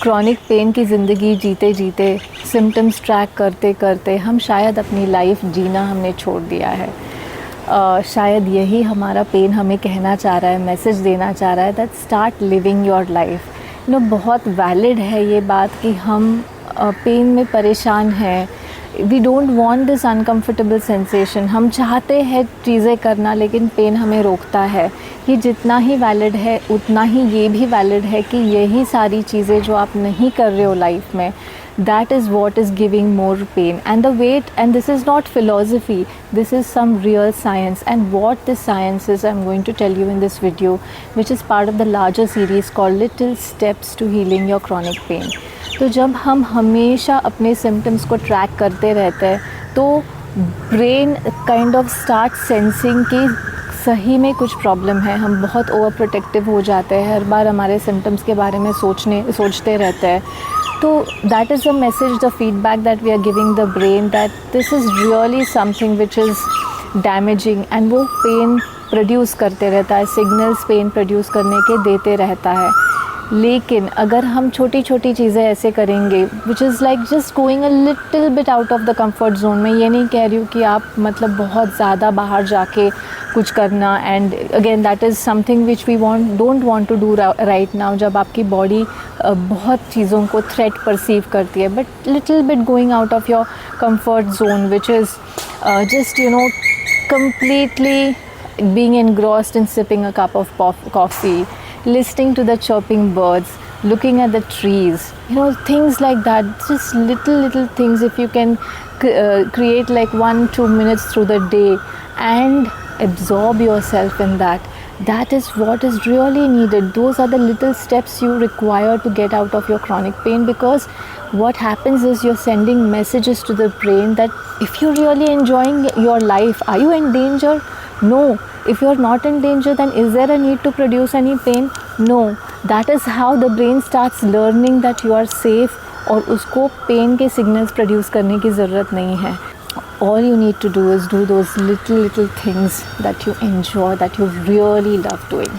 Chronic pain की ज़िंदगी जीते जीते, सिम्टम्स ट्रैक करते करते हम शायद अपनी लाइफ जीना हमने छोड़ दिया है। शायद यही हमारा पेन हमें कहना चाह रहा है, मैसेज देना चाह रहा है that start living your life. बहुत वैलिड है ये बात कि हम पेन में परेशान हैं। We don't want this uncomfortable sensation. हम चाहते हैं चीज़ें करना, लेकिन पेन हमें रोकता है। ये जितना ही वैलिड है उतना ही ये भी वैलिड है कि यही सारी चीज़ें जो आप नहीं कर रहे हो लाइफ में, that is what is giving more pain. And the weight, and this is not philosophy, this is some real science. And what this science is, I'm going to tell you in this video, which is part of the larger series called Little Steps to Healing Your Chronic Pain. तो जब हम हमेशा अपने symptoms को track करते रहते हैं तो brain kind of start sensing कि सही में कुछ प्रॉब्लम है। हम बहुत ओवर प्रोटेक्टिव हो जाते हैं, हर बार हमारे सिम्टम्स के बारे में सोचते रहते हैं। तो that is the message, the feedback that we are giving the brain that this is really something which is damaging. And वो पेन प्रोड्यूस करते रहता है, सिग्नल्स पेन प्रोड्यूस करने के देते रहता है। लेकिन अगर हम छोटी छोटी चीज़ें ऐसे करेंगे which is like just going a little bit out of the comfort zone, मैं ये नहीं कह रही हूँ कि आप बहुत ज़्यादा बाहर जाके कुछ करना। And again that is something which we don't want to do right now, जब आपकी बॉडी बहुत चीज़ों को थ्रेट परसीव करती है। But little bit going out of your comfort zone which is just completely being engrossed in sipping a cup of coffee, listening to the chirping birds, looking at the trees, things like that. Just little things. If you can create like 1-2 minutes through the day and absorb yourself in that, that is what is really needed. Those are the little steps you require to get out of your chronic pain, because what happens is you're sending messages to the brain that if you're really enjoying your life, are you in danger? No. If you're not in danger, then is there a need to produce any pain? No. That is how the brain starts learning that you are safe और उसको pen के signals produce करने की ज़रूरत नहीं है. All you need to do is do those little things that you enjoy, that you really love doing.